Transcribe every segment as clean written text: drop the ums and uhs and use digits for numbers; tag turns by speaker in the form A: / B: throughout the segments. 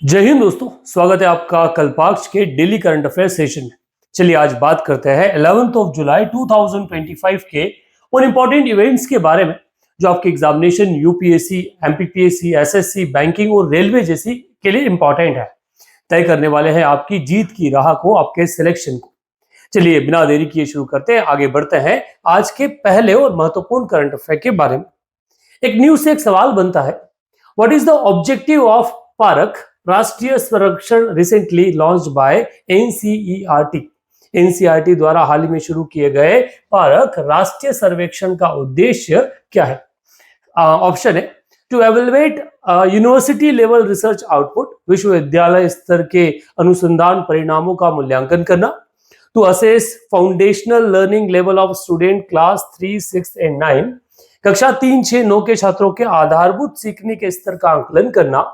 A: जय हिंद दोस्तों, स्वागत है आपका कल्पाक्ष के डेली करंट अफेयर सेशन में। चलिए आज बात करते हैं 11 जुलाई 2025 के उन इंपॉर्टेंट इवेंट्स के बारे में जो आपके examination UPSC, MPPSC, SSC, banking और रेलवे जैसी के लिए इंपॉर्टेंट है, तय करने वाले हैं आपकी जीत की राह को, आपके सिलेक्शन को। चलिए बिना देरी किए शुरू करते हैं, आगे बढ़ते हैं आज के पहले और महत्वपूर्ण करंट अफेयर के बारे में। एक न्यूज से एक सवाल बनता है, what is the objective of park राष्ट्रीय सर्वेक्षण recently launched by NCERT. NCERT द्वारा हाल ही में शुरू किए गए पारक राष्ट्रीय सर्वेक्षण का उद्देश्य क्या है? ऑप्शन है to evaluate university level research output, विश्वविद्यालय स्तर के अनुसंधान परिणामों का मूल्यांकन करना, to assess foundational learning level of student class 3, 6 and 9, कक्षा 3, 6, 9 के छात्रों के आधारभूत सीखने के स्तर का आंकलन करना,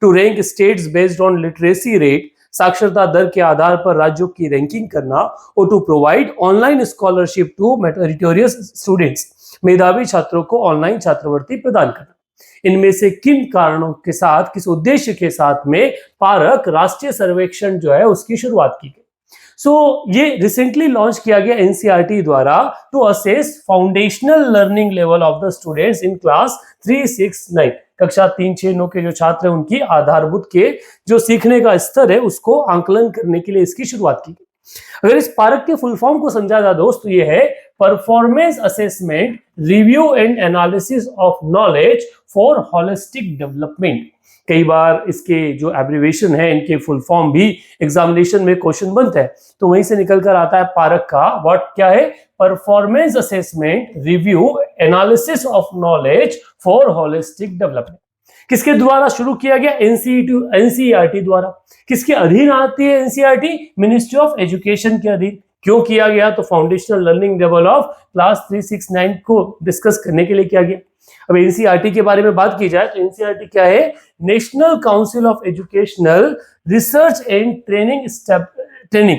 A: to rank states based on literacy rate, साक्षरता दर के आधार पर राज्यों की रैंकिंग करना, और to provide online scholarship to meritorious students, मेधावी छात्रों को ऑनलाइन छात्रवृत्ति प्रदान करना। इनमें से किन कारणों के साथ, किस उद्देश्य के साथ में पारक राष्ट्रीय सर्वेक्षण जो है उसकी शुरुआत की गई? ये रिसेंटली लॉन्च किया गया एनसीईआरटी द्वारा to assess foundational learning level of the students in class 3, 6, 9, कक्षा 3, 6, 9 के जो छात्र हैं उनकी आधारभूत के जो सीखने का स्तर है उसको आंकलन करने के लिए इसकी शुरुआत की गई। अगर इस पारक के फुल फॉर्म को समझा जाए दोस्तों, ये है performance assessment review and analysis of knowledge for holistic development. कई बार इसके जो एब्रिविएशन है, इनके फुल फॉर्म भी एग्जामिनेशन में क्वेश्चन बनता है, तो वहीं से निकल कर आता है पारक का व्हाट क्या है? Performance assessment review analysis of knowledge for holistic development. किसके द्वारा शुरू किया गया? एनसीईआरटी द्वारा। किसके अधीन आती है एनसीईआरटी? मिनिस्ट्री ऑफ एजुकेशन के अधीन। क्यों किया गया? तो foundational learning level of class 3, 6, 9 को डिस्कस करने के लिए किया गया। अब एनसीईआरटी के बारे में बात की जाए तो एनसीईआरटी क्या है? National council of educational research and training,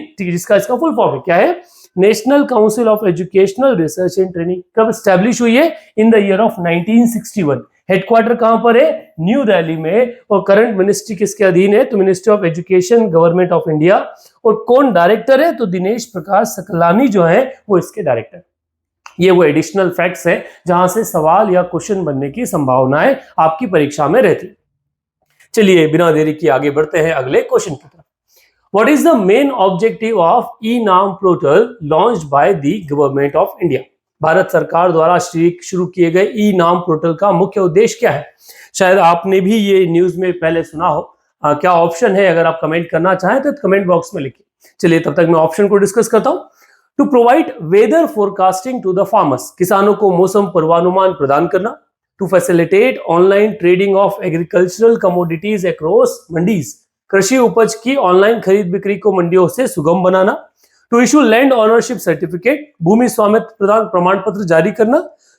A: ठीक है, जिसका इसका फुल फॉर्म है क्या है? National council of educational research and training. कब स्टैब्लिश हुई है? In the year of 1961। Headquarter कहां पर है? न्यू दिल्ली में। और करंट मिनिस्ट्री किसके अधीन है? तो ministry of education, government of India. और कौन डायरेक्टर है? तो दिनेश प्रकाश सकलानी जो है वो इसके डायरेक्टर। ये वो एडिशनल फैक्ट्स है जहां से सवाल या क्वेश्चन बनने की संभावनाएं आपकी परीक्षा में रहती। चलिए बिना देरी किए आगे बढ़ते हैं अगले क्वेश्चन की तरफ। What is the main objective of e-नाम portal launched by the government of India? Bharat सरकार द्वारा शुरू किए गए ई नाम पोर्टल का मुख्य उद्देश्य क्या है? शायद आपने भी ये न्यूज में पहले सुना हो। क्या ऑप्शन है? अगर आप कमेंट करना चाहें तो कमेंट बॉक्स में लिखिए। चलिए तब तक मैं ऑप्शन को डिस्कस करता हूं। To provide weather forecasting to the farmers, किसानों को मौसम पूर्वानुमान प्रदान करना। To facilitate online trading of agricultural commodities across mandis, कृषि उपज की ऑनलाइन खरीद बिक्री को मंडियों से सुगम बनाना। To issue land ownership certificate, भूमि स्वामित्व प्रदान प्रमाण पत्र जारी करना।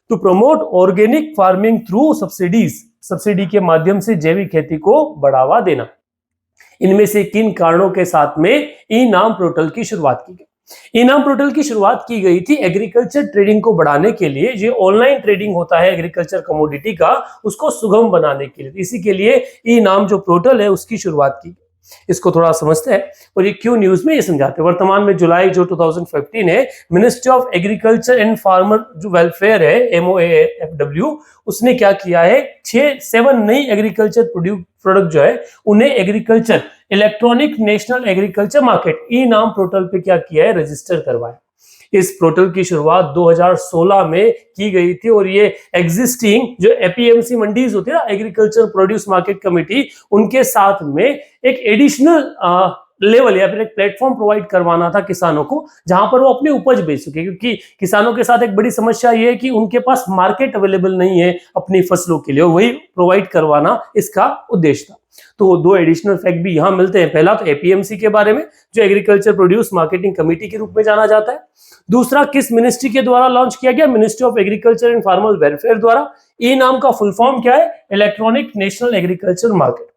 A: To promote organic farming through subsidies, subsidy के माध्यम से जैविक खेती को बढ़ावा देना। इनमें से किन कारणों के साथ में ई नाम पोर्टल की शुरुआत की गई? ई नाम पोर्टल की शुरुआत की गई थी एग्रीकल्चर ट्रेडिंग को बढ़ाने के लिए। जो ऑनलाइन ट्रेडिंग होता है एग्रीकल्चर कमोडिटी का, उसको सुगम बनाने के लिए। इसी के लिए ई नाम जो पोर्टल है उसकी शुरुआत की। इसको थोड़ा समझते हैं और ये क्यों न्यूज में ये समझाते हैं। वर्तमान में जुलाई जो 2015 है, ministry of agriculture and farmer जो वेलफेयर है MOAFW, उसने क्या किया है? 7 नई एग्रीकल्चर प्रोडक्ट जो है उन्हें agriculture electronic national agriculture market e NAM portal पे क्या किया है? रजिस्टर करवाया। इस पोर्टल की शुरुआत 2016 में की गई थी और ये एग्जिस्टिंग जो एपीएमसी मंडीज होती है ना, एग्रीकल्चर प्रोड्यूस मार्केट कमेटी, उनके साथ में एक एडिशनल लेवल या फिर एक प्लेटफॉर्म प्रोवाइड करवाना था किसानों को, जहां पर वो अपनी उपज बेच सके। क्योंकि किसानों के साथ एक बड़ी समस्या ये है कि उनके पास मार्केट अवेलेबल नहीं है अपनी फसलों के लिए, वही प्रोवाइड करवाना इसका उद्देश्य था। तो दो एडिशनल फैक्ट भी यहां मिलते हैं। पहला तो एपीएमसी के बारे में, जो एग्रीकल्चर प्रोड्यूस मार्केटिंग कमेटी के रूप में जाना जाता है। दूसरा, किस मिनिस्ट्री के द्वारा लॉन्च किया गया? Ministry of agriculture and farmer welfare द्वारा। ई नाम का फुल फॉर्म क्या है? Electronic national agriculture market.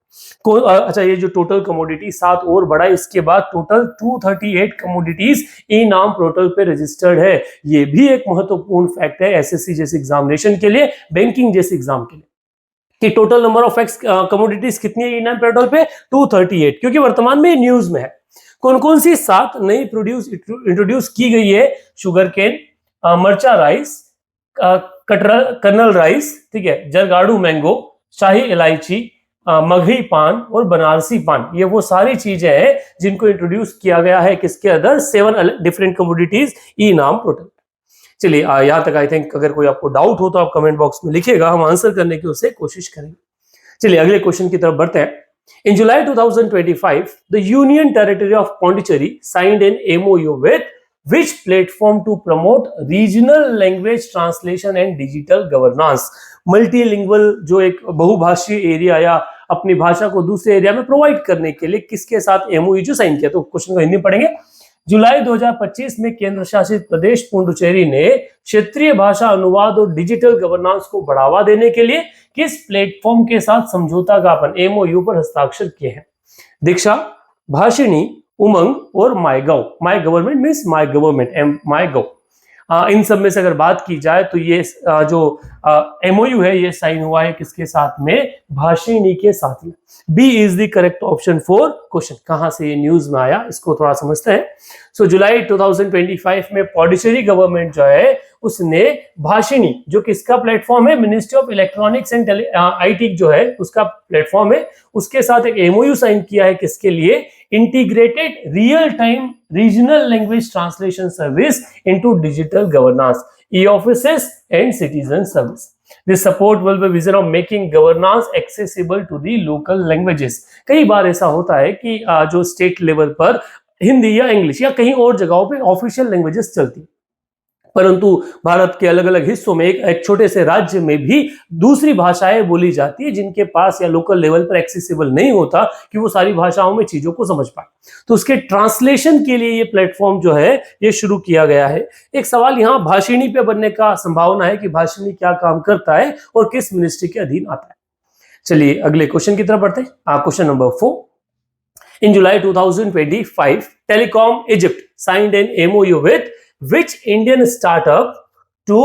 A: अच्छा, ये जो टोटल कमोडिटी 7 और बढ़ा, इसके बाद टोटल 238 कमोडिटीज ई नाम पोर्टल पे रजिस्टर्ड है। ये भी एक महत्वपूर्ण फैक्ट है एसएससी जैसे एग्जामिनेशन के लिए, बैंकिंग जैसे एग्जाम के लिए। कि total number of x commodities कितनी है इंडियन पेट्रोल पे 238, क्योंकि वर्तमान में न्यूज में है। कौन कौन सी 7 नई इंट्रोड्यूस की गई है? शुगर केन, मरचा राइस, कर्नल राइस, ठीक है, जरगाड़ू मैंगो, शाही इलायची, मगही पान और बनारसी पान। ये वो सारी चीजें हैं जिनको इंट्रोड्यूस किया गया है किसके अंदर? 7 डिफरेंट कमोडिटीज ई नाम टोटल। चलिए यहां तक आई थिंक अगर कोई आपको डाउट हो तो आप कमेंट बॉक्स में लिखिएगा, हम आंसर करने की उससे कोशिश करेंगे। चलिए अगले क्वेश्चन की तरफ बढ़ते हैं। In July 2025, the Union Territory of Pondicherry signed an MOU with which platform to promote regional language translation and digital governance? Multilingual जो एक बहुभाषीय एरिया या अपनी भाषा को दूसरे एरिया में प्रोवाइड करने के लिए किसके साथ MOU जो साइन किया? तो क्वेश्चन को हिंदी में पढ़ेंगे। जुलाई 2025 में केंद्र शासित प्रदेश पुडुचेरी ने क्षेत्रीय भाषा अनुवाद और डिजिटल गवर्नेंस को बढ़ावा देने के लिए किस प्लेटफॉर्म के साथ समझौता ज्ञापन MOU पर हस्ताक्षर किए हैं? दीक्षा, भाषिणी, उमंग और MyGov. My government means my government, MyGov. इन सब में से अगर बात की जाए तो ये जो MOU है ये साइन हुआ है किसके साथ में? भाषिणी के साथ में। B is the correct option for question. कहां से ये न्यूज में आया इसको थोड़ा समझते हैं। सो जुलाई 2025 में पौंडीचेरी गवर्नमेंट जो है उसने भाषिणी, जो किसका प्लेटफॉर्म है? Ministry of electronics and IT जो है उसका प्लेटफॉर्म है, उसके साथ एक MOU साइन किया है किसके लिए? Integrated real time regional language translation service into digital governance, e-offices and citizen service. This support will be vision of making governance accessible to the local languages. कई बार ऐसा होता है कि जो स्टेट लेवल पर हिंदी या इंग्लिश या कहीं और जगहों पे ऑफिशियल लैंग्वेजेस चलती, परंतु भारत के अलग अलग हिस्सों में एक छोटे से राज्य में भी दूसरी भाषाएं बोली जाती है जिनके पास या लोकल लेवल पर एक्सेसिबल नहीं होता कि वो सारी भाषाओं में चीजों को समझ पाए। तो उसके ट्रांसलेशन के लिए ये प्लेटफॉर्म जो है ये शुरू किया गया है। एक सवाल यहाँ भाषिणी पे बनने का संभावना है कि भाषिणी क्या काम करता है और किस मिनिस्ट्री के अधीन आता है। चलिए अगले क्वेश्चन की तरफ बढ़ते हैं। Question number 4। In July 2025, Telecom Egypt signed an MOU with which Indian startup to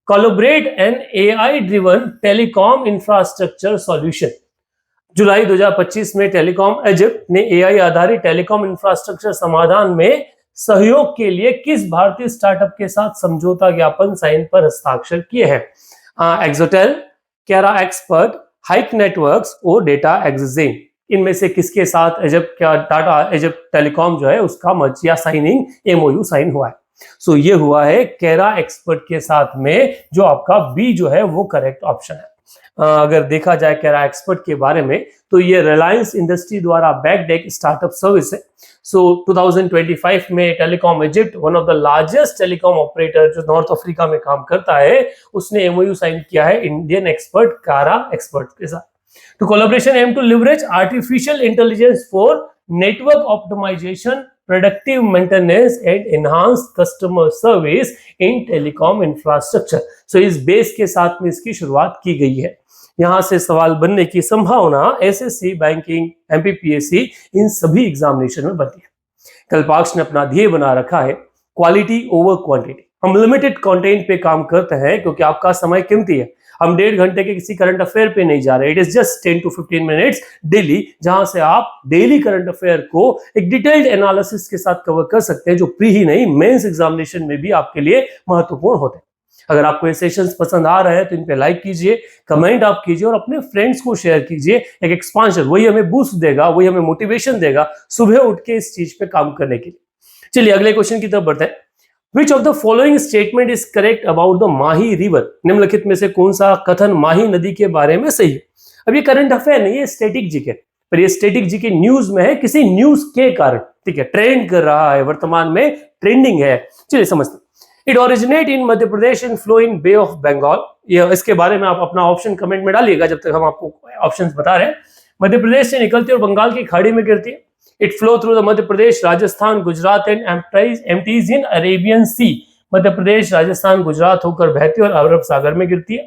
A: collaborate an AI-driven telecom infrastructure solution? जुलाई 2025 में टेलीकॉम इजिप्ट ने AI आधारित टेलीकॉम इंफ्रास्ट्रक्चर समाधान में सहयोग के लिए किस भारतीय स्टार्टअप के साथ समझौता ज्ञापन साइन पर हस्ताक्षर किए हैं? एक्सोटेल, कैरा एक्सपर्ट, हाइक नेटवर्क्स और डेटा एक्सजेन। इनमें से किसके साथ इजिप्ट का टाटा इजिप्ट टेलीकॉम जो है उसका मर्ज या साइनिंग MOU साइन हुआ है? सो ये हुआ है कैरा एक्सपर्ट के साथ में, जो आपका बी जो है वो करेक्ट ऑप्शन है। अगर देखा जाए कैरा एक्सपर्ट के बारे में तो ये रिलायंस इंडस्ट्री द्वारा बैक्ड एक स्टार्टअप सर्विस है। सो 2025 में telecom Egypt, one of the largest telecom operator जो नॉर्थ अफ्रीका में काम करता है, उसने MOU साइन किया है इंडियन एक्सपर्ट कैरा एक्सपर्ट के साथ। To collaboration aim to leverage artificial intelligence for network optimization, predictive maintenance and enhanced customer service in telecom infrastructure. So इस बेस के साथ में इसकी शुरुआत की गई है। यहाँ से सवाल बनने की संभावना SSC, बैंकिंग, MPPSC इन सभी एग्जामिनेशन में बनती है। कल्पाक्ष ने अपना ध्येय बना रखा है क्वालिटी ओवर क्वांटिटी। हम लिमिटेड कंटेंट पे काम करते हैं क्योंकि आपका समय कीमती है। हम 1.5 घंटे के किसी करंट अफेयर पे नहीं जा रहे। It is just 10 to 15 minutes daily, जहां से आप डेली करंट अफेयर को एक डिटेल्ड एनालिसिस के साथ कवर कर सकते हैं, जो प्री ही नहीं मेंस एग्जामिनेशन में भी आपके लिए महत्वपूर्ण होते हैं। अगर आपको ये सेशंस पसंद आ रहे हैं तो इन पे लाइक कीजिए, कमेंट आप कीजिए और अपने फ्रेंड्स को शेयर कीजिए। एक एक्सपांशन, वही हमें बूस्ट देगा, वही हमें मोटिवेशन देगा सुबह उठ के इस चीज पे काम करने के लिए। चलिए अगले क्वेश्चन की तरफ बढ़ते हैं। Which of the following statement is correct about the Mahi river? निम्नलिखित में से कौन सा कथन माही नदी के बारे में सही है? अब ये करंट अफेयर नहीं है, स्टैटिक जीके, पर ये स्टैटिक जीके न्यूज में है किसी न्यूज के कारण, ठीक है, ट्रेंड कर रहा है, वर्तमान में ट्रेंडिंग है। चलिए समझते हैं। It originate in Madhya Pradesh and flow in bay of Bengal. ये इसके बारे में आप अपना ऑप्शन कमेंट में डालिएगा जब तक हम आपको ऑप्शंस बता रहे हैं। मध्य प्रदेश से निकलती है और बंगाल की खाड़ी में गिरती है। It flow through the Madhya Pradesh, Rajasthan, Gujarat and empties in Arabian Sea. Madhya Pradesh, Rajasthan, Gujarat होकर बहती है और अरब सागर में गिरती है।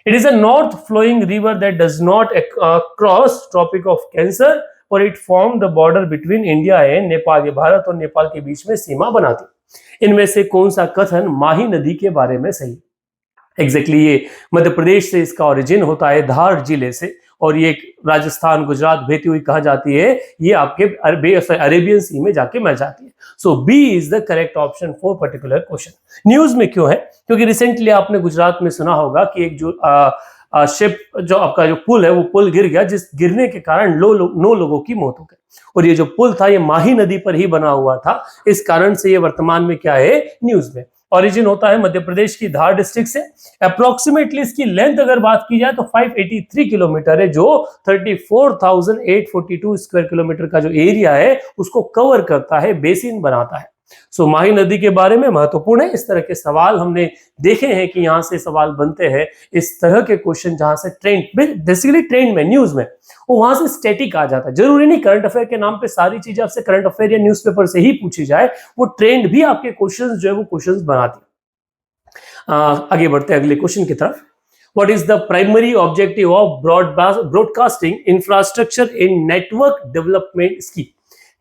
A: It is a north flowing river that does not cross Tropic of Cancer और it form the border between India and Nepal। ये भारत और नेपाल के बीच में सीमा बनाती है। इनमें से कौन सा कथन माही नदी के बारे में सही? एग्जैक्टली ये मध्य प्रदेश से इसका ओरिजिन होता है, धार जिले से, और ये राजस्थान गुजरात बहती हुई कहा जाती है, ये आपके अरेबियन सी में जाके मिल जाती है। So B is the correct option for particular question. News में क्यों है? क्योंकि रिसेंटली आपने गुजरात में सुना होगा कि एक जो शिप, जो आपका जो पुल है, वो पुल गिर गया, जिस गिरने के कारण 9 लोगों की मौत हो गई। और ये जो पुल था, ये माही नदी पर ही बना हुआ था, इस कारण से ये वर्तमान में क्या है, न्यूज में। ओरिजिन होता है मध्य प्रदेश की धार डिस्ट्रिक्ट से। अप्रोक्सीमेटली इसकी लेंथ अगर बात की जाए तो 583 किलोमीटर है, जो 34,842 स्क्वायर किलोमीटर का जो एरिया है उसको कवर करता है, बेसिन बनाता है। सो माही नदी के बारे में महत्वपूर्ण है। इस तरह के सवाल हमने देखे हैं कि यहां से सवाल बनते हैं, इस तरह के क्वेश्चन जहां से ट्रेंड, बेसिकली ट्रेंड में, न्यूज में, वो वहां से स्टैटिक आ जाता है। जरूरी नहीं करंट अफेयर के नाम पे सारी चीजें आपसे करंट अफेयर या न्यूज़पेपर से ही पूछी जाए, वो ट्रेंड भी आपके क्वेश्चंस जो है वो क्वेश्चंस बनाती है। आगे बढ़ते हैं अगले क्वेश्चन की तरफ। What is the primary objective of broadcasting infrastructure in network development scheme?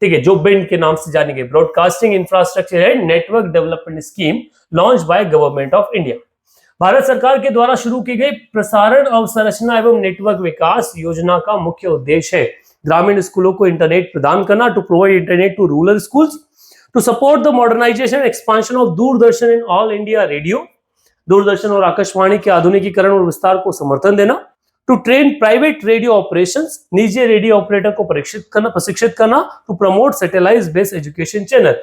A: ठीक है, जो बेंड के नाम से जानी गई broadcasting infrastructure and network development scheme launch by government of India. Bharat सरकार के द्वारा शुरू की गई प्रसारण अवसंरचना एवं नेटवर्क विकास योजना का मुख्य उद्देश्य है ग्रामीण स्कूलों को इंटरनेट प्रदान करना, to provide internet to rural schools, to support the modernisation expansion of Doordarshan and all India radio, Doordarshan और आकाशवाणी के आधुनिकीकरण और विस्तार को समर्थन देना, to train private radio operations, निजी रेडियो ऑपरेटर को प्रशिक्षित करना, to promote satellite based education channel,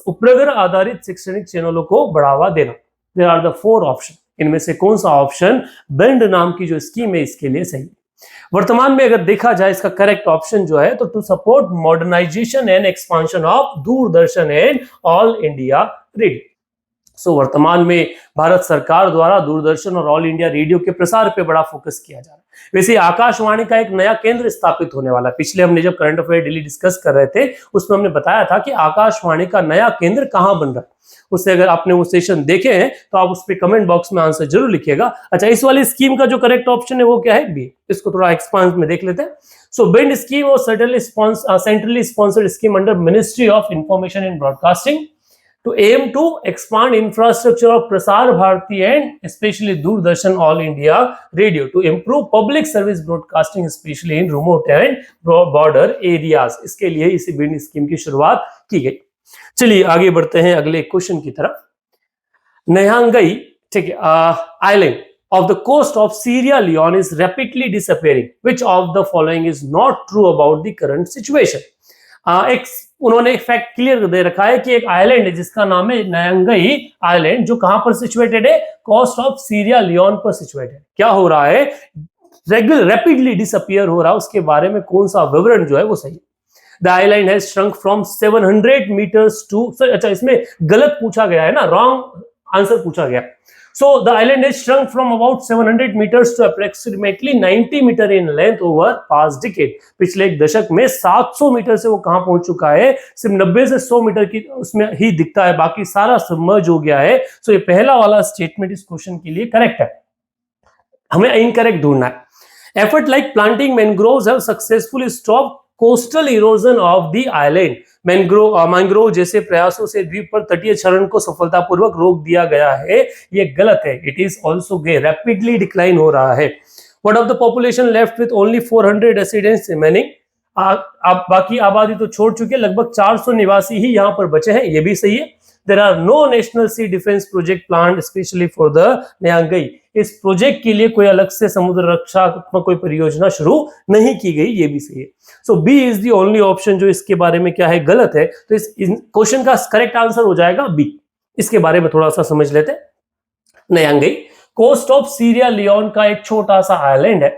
A: उपग्रह आधारित शैक्षणिक चैनलों को बढ़ावा देना। There are the 4 option. इनमें से कौन सा ऑप्शन बेंड नाम की जो स्कीम है इसके लिए सही है? वर्तमान में अगर देखा जाए इसका करेक्ट ऑप्शन जो है, तो to support modernisation and expansion of Doordarshan and all India Radio. So वर्तमान में भारत सरकार द्वारा दूरदर्शन और ऑल इंडिया रेडियो के प्रसार पे बड़ा फोकस किया जा रहा है। वैसे आकाशवाणी का एक नया केंद्र स्थापित होने वाला है। पिछले हमने जब करंट अफेयर डेली डिस्कस कर रहे थे, उसमें हमने बताया था कि आकाशवाणी का नया केंद्र कहां बन रहा है। उससे अगर आपने वो सेशन देखे हैं तो आप उस पर कमेंट बॉक्स में आंसर जरूर लिखिएगा। अच्छा, इस वाली स्कीम का जो करेक्ट ऑप्शन है वो क्या है? बी। इसको थोड़ा एक्सपांड में देख लेते हैं। सो बेंड स्कीम और centrally sponsored scheme under ministry of information and broadcasting to aim to expand infrastructure of Prasar Bharati and especially Doordarshan All India Radio to improve public service broadcasting especially in remote and border areas। इसके लिए इसी bend scheme की शुरुआत की गई। चलिए आगे बढ़ते हैं अगले क्वेश्चन की तरफ। नयांगई, ठीक है, island of the coast of Sierra Leone is rapidly disappearing. Which of the following is not true about the current situation? उन्होंने एक फैक्ट क्लियर दे रखा है कि एक आइलैंड है जिसका नाम है नयांगई आइलैंड, जो कहां पर सिचुएटेड है? कोस्ट ऑफ सीरिया लियोन पर सिचुएटेड। क्या हो रहा है? रैपिडली डिसअपियर हो रहा है। उसके बारे में कौन सा विवरण जो है वो सही है? The island has shrunk from 700 metres to, अच्छा इसमें गलत पूछा गया है ना, रॉन्ग आंसर पूछा गया। So the island has shrunk from about 700 meters to approximately 90 meter in length over past decade। पिछले एक दशक में 700 मीटर से वो कहां पहुंच चुका है? सिर्फ 90 से 100 मीटर की उसमें ही दिखता है, बाकी सारा सबमर्ज हो गया है। सो ये पहला वाला स्टेटमेंट इस क्वेश्चन के लिए करेक्ट है। हमें इनकरेक्ट ढूंढना है। Effort like planting mangroves have successfully stop coastal erosion of the island. Mangrove जैसे प्रयासों से द्वीप पर तटीय क्षरण को सफलतापूर्वक रोक दिया गया है, ये गलत है। It is also rapidly decline हो रहा है। What of the population left with only 400 residents remaining? आप बाकी आबादी तो छोड़ चुके, लगभग 400 निवासी ही यहाँ पर बचे हैं, ये भी सही है। There are no national sea defense project planned especially for the Nyangai। इस प्रोजेक्ट के लिए कोई अलग से समुद्र रक्षात्मक कोई परियोजना शुरू नहीं की गई, ये भी सही है। So B is the only option जो इसके बारे में क्या है, गलत है। तो इस क्वेश्चन का करेक्ट आंसर हो जाएगा बी। इसके बारे में थोड़ा सा समझ लेते हैं। नयांगई कोस्ट ऑफ सीरिया लियोन का एक छोटा सा आइलैंड है,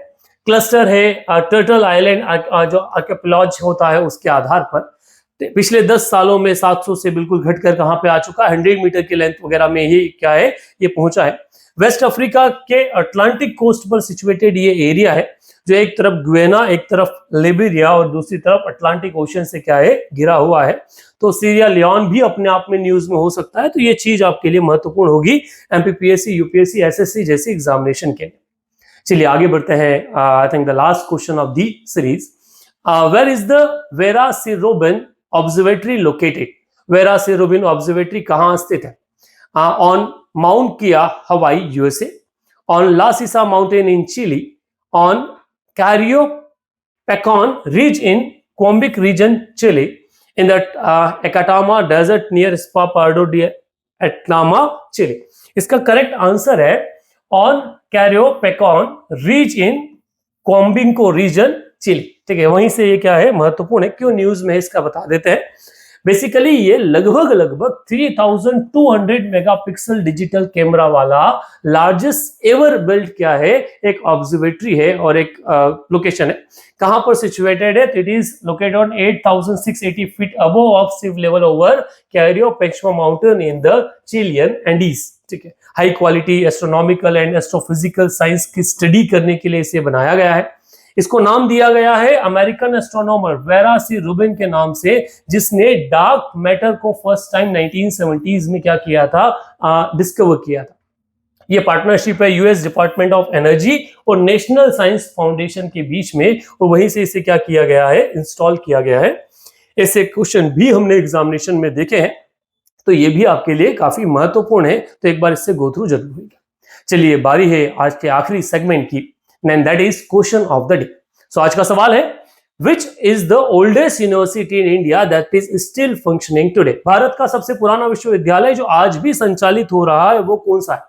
A: क्लस्टर है टर्टल आइलैंड, जो आर्कियोपेलाज होता है उसके आधार पर। पिछले 10 सालों में 700 से बिल्कुल घटकर कहां पे आ चुका है? 100 मीटर की लेंथ वगैरह में ही क्या है, ये पहुंचा है। वेस्ट अफ्रीका के अटलांटिक कोस्ट पर सिचुएटेड ये एरिया है, जो एक तरफ गुयाना, एक तरफ लिबेरिया और दूसरी तरफ अटलांटिक ओशन से क्या है, घिरा हुआ है। तो सीरिया लियोन भी अपने आप में न्यूज में हो सकता है, तो ये चीज आपके लिए महत्वपूर्ण होगी एमपीपीएससी, यूपीएससी, एसएससी जैसी एग्जामिनेशन के लिए। चलिए आगे बढ़ते हैं। I think the last question of the series. Where is the Vera C Rubin observatory located? Vera C Rubin observatory कहां स्थित है? On mount Kea, Hawaii, USA. on La Sisa mountain in Chile, on Cariopacan ridge in Quambic region, Chile, in the Atacama desert near Pardo de Atacama, Chile. इसका correct answer है on Cariopacan ridge in Quambico region, Chile. ठीक है, वहीं से ये क्या है महत्वपूर्ण है, क्यों न्यूज में इसका बता देते हैं। बेसिकली ये लगभग 3200 मेगापिक्सल डिजिटल कैमरा वाला लार्जेस्ट एवर बिल्ड क्या है, एक ऑब्जर्वेटरी है और एक लोकेशन है। कहां पर सिचुएटेड है? It is located on 8680 feet above of sea level over कैरियोपेक्मा mountain in the Chilean Andes. ठीक है, high quality astronomical and astrophysical science की स्टडी करने के लिए इसे बनाया गया है। इसको नाम दिया गया है अमेरिकन एस्ट्रोनॉमर वेरा सी रूबिन के नाम से, जिसने डार्क मैटर को फर्स्ट टाइम 1970s में क्या किया था, डिस्कवर किया था। ये पार्टनरशिप है यूएस डिपार्टमेंट ऑफ एनर्जी और नेशनल साइंस फाउंडेशन के बीच में, और वहीं से इसे क्या किया गया है, इंस्टॉल किया गया है। ऐसे क्वेश्चन भी हमने एग्जामिनेशन में देखे हैं, तो ये भी आपके लिए काफी महत्वपूर्ण है, तो एक बार इससे गो थ्रू जरूर होगा। चलिए बारी है आज के आखिरी सेगमेंट की, and that is question of the day. So आज का सवाल है, which is the oldest university in India that is still functioning today? Bharat का सबसे पुराना विश्वविद्यालय जो आज भी संचालित हो रहा है वो कौन सा है?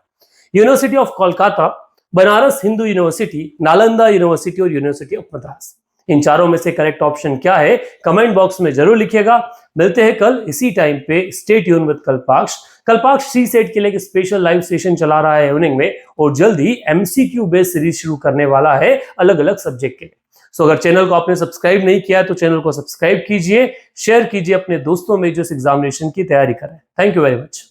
A: University of Kolkata, Banaras Hindu university, Nalanda university और यूनिवर्सिटी ऑफ मद्रास। इन चारों में से करेक्ट ऑप्शन क्या है, कमेंट बॉक्स में जरूर लिखिएगा। मिलते हैं कल इसी टाइम पे, स्टे ट्यून विद कल्पाक्ष। कल्पाक्ष सीसेट के लिए एक स्पेशल लाइव सेशन चला रहा है इवनिंग में, और जल्द ही एमसीक्यू बेस्ड सीरीज शुरू करने वाला है अलग अलग सब्जेक्ट के लिए। सो अगर चैनल को आपने सब्सक्राइब नहीं किया तो चैनल को सब्सक्राइब कीजिए, शेयर कीजिए अपने दोस्तों में जो इस एग्जामिनेशन की तैयारी कर रहे हैं। Thank you very much.